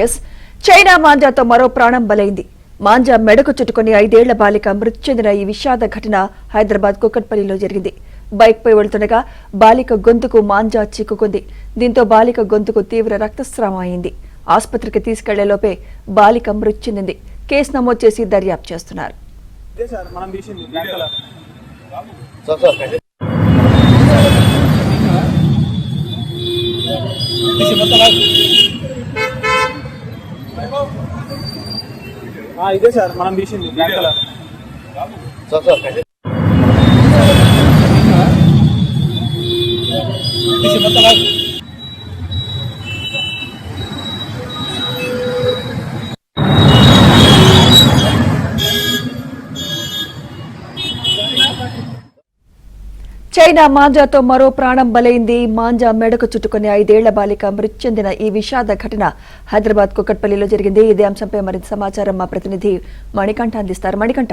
Yes China మాంజాతో మరో ప్రాణం బలైంది. మాంజా మెడకు చుట్టుకుని 5 ఏళ్ల బాలిక మృతి చెందిన ఈ విషాద ఘటన హైదరాబాద్ కుకట్పల్లిలో జరిగింది. బైక్పై వెళ్తుండగా బాలిక గొంతుకు మాంజా చిక్కుకుంది. దీంతో బాలిక గొంతుకు తీవ్ర రక్తస్రావం అయింది. ఆసుపత్రికి తీసుకెళ్లేలోపే బాలిక మృతి చెందింది. కేసు నమోదు చేసి దర్యాప్తు చేస్తున్నారు. ఇదే సార్ మనం తీసింది బ్లాక్ కలర్. చైనా మాంజాతో మరో ప్రాణం బలైంది. మాంజా మెడకు చుట్టుకుని 5 ఏళ్ల బాలిక మృతి చెందిన ఈ విషాద ఘటన హైదరాబాద్ కుకట్పల్లిలో జరిగింది. ఇదే అంశంపై మరింత సమాచారం మా ప్రతినిధి మణికంఠ అందిస్తారు. మణికంఠ,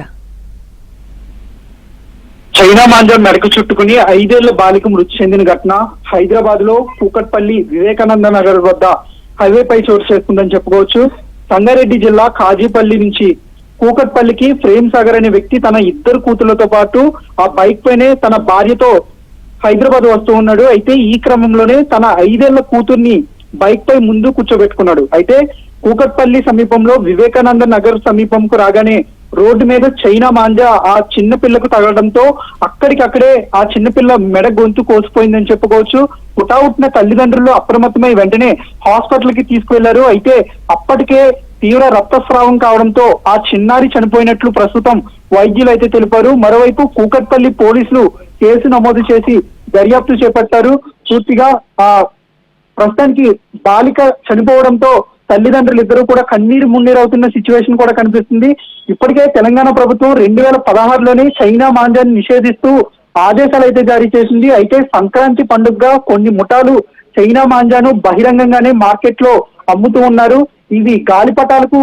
చైనా మాంజా మెడకు చుట్టుకుని 5 ఏళ్ల బాలిక మృతి చెందిన ఘటన హైదరాబాద్ లో కూకట్పల్లి వివేకానంద నగర్ వద్ద హైవేపై చోటు చేసుకుందని చెప్పుకోవచ్చు. సంగారెడ్డి జిల్లా కాజీపల్లి నుంచి కూకట్పల్లికి ప్రేమ్ సాగర్ అనే వ్యక్తి తన 2 కూతుళ్లతో పాటు ఆ బైక్ పైనే తన భార్యతో హైదరాబాద్ వస్తూ ఉన్నాడు. అయితే ఈ క్రమంలోనే తన 5 ఏళ్ల కూతుర్ని బైక్ పై ముందు కూర్చోబెట్టుకున్నాడు. అయితే కూకట్పల్లి సమీపంలో వివేకానంద నగర్ సమీపంకు రాగానే రోడ్డు మీద చైనా మాంజా ఆ చిన్న పిల్లకు తగలడంతో అక్కడికక్కడే ఆ చిన్నపిల్ల మెడ గొంతు కోసిపోయిందని చెప్పుకోవచ్చు. హుటాహుటిన తల్లిదండ్రులు అప్రమత్తమై వెంటనే హాస్పిటల్ కి తీసుకువెళ్లారు. అయితే అప్పటికే తీవ్ర రక్తస్రావం కావడంతో ఆ చిన్నారి చనిపోయినట్లు ప్రస్తుతం వైద్యులు అయితే తెలిపారు. మరోవైపు కూకట్పల్లి పోలీసులు కేసు నమోదు చేసి దర్యాప్తు చేపట్టారు. పూర్తిగా ప్రస్తుతానికి బాలిక చనిపోవడంతో తల్లిదండ్రులు ఇద్దరు కూడా కన్నీరు మున్నీరు అవుతున్న సిచ్యువేషన్ కూడా కనిపిస్తుంది. ఇప్పటికే తెలంగాణ ప్రభుత్వం 2016లోనే చైనా మాంజాన్ని నిషేధిస్తూ ఆదేశాలు అయితే జారీ చేసింది. అయితే సంక్రాంతి పండుగగా కొన్ని ముఠాలు చైనా మాంజాను బహిరంగంగానే మార్కెట్ లో అమ్ముతూ ఉన్నారు. ఇది గాలిపటాలకు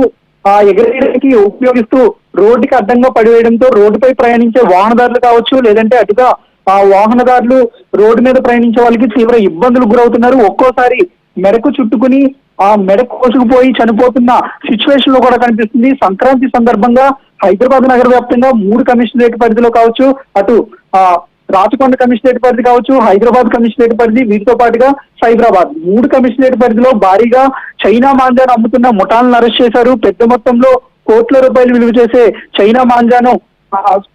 ఎగరేయడానికి ఉపయోగిస్తూ రోడ్డుకి అడ్డంగా పడివేయడంతో రోడ్డుపై ప్రయాణించే వాహనదారులు కావచ్చు, లేదంటే అటుగా ఆ వాహనదారులు రోడ్డు మీద ప్రయాణించే వాళ్ళకి తీవ్ర ఇబ్బందులు గురవుతున్నారు. ఒక్కోసారి మెడకు చుట్టుకుని ఆ మెడ కోసుకుపోయి చనిపోతున్న సిచ్యువేషన్ లో కూడా కనిపిస్తుంది. సంక్రాంతి సందర్భంగా హైదరాబాద్ నగర వ్యాప్తంగా 3 కమిషనరేట్ పరిధిలో కావచ్చు, అటు రాచకొండ కమిషనరేట్ పరిధి కావచ్చు, హైదరాబాద్ కమిషనరేట్ పరిధి, వీటితో పాటుగా సైబరాబాద్ 3 కమిషనరేట్ పరిధిలో భారీగా చైనా మాంజాను అమ్ముతున్న ముఠాలను అరెస్ట్ చేశారు. పెద్ద మొత్తంలో కోట్ల రూపాయలు విలువ చేసే చైనా మాంజాను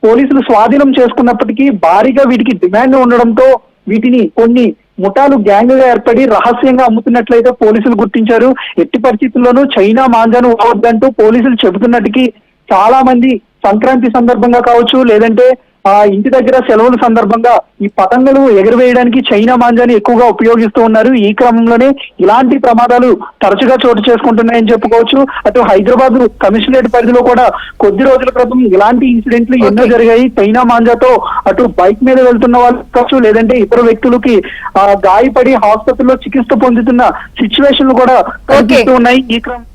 పోలీసులు స్వాధీనం చేసుకున్నప్పటికీ భారీగా వీటికి డిమాండ్ ఉండడంతో వీటిని కొన్ని ముఠాలు గ్యాంగ్ గా ఏర్పడి రహస్యంగా అమ్ముతున్నట్లయితే పోలీసులు గుర్తించారు. ఎట్టి పరిస్థితుల్లోనూ చైనా మాంజాను వాడొద్దంటూ పోలీసులు చెబుతున్నట్టుకి చాలా మంది సంక్రాంతి సందర్భంగా కావచ్చు, లేదంటే ఇంటి దగ్గర సెలవుల సందర్భంగా ఈ పతంగులు ఎగరవేయడానికి చైనా మాంజాని ఎక్కువగా ఉపయోగిస్తూ ఉన్నారు. ఈ క్రమంలోనే ఇలాంటి ప్రమాదాలు తరచుగా చోటు చేసుకుంటున్నాయని చెప్పుకోవచ్చు. అటు హైదరాబాద్ కమిషనరేట్ పరిధిలో కూడా కొద్ది రోజుల క్రితం ఇలాంటి ఇన్సిడెంట్లు ఎన్నో జరిగాయి. చైనా మాంజాతో అటు బైక్ మీద వెళ్తున్న వాళ్ళు కావచ్చు, లేదంటే ఇతర వ్యక్తులకి గాయపడి హాస్పిటల్లో చికిత్స పొందుతున్న సిచ్యువేషన్లు కూడా కనిపిస్తూ ఉన్నాయి. ఈ క్రమం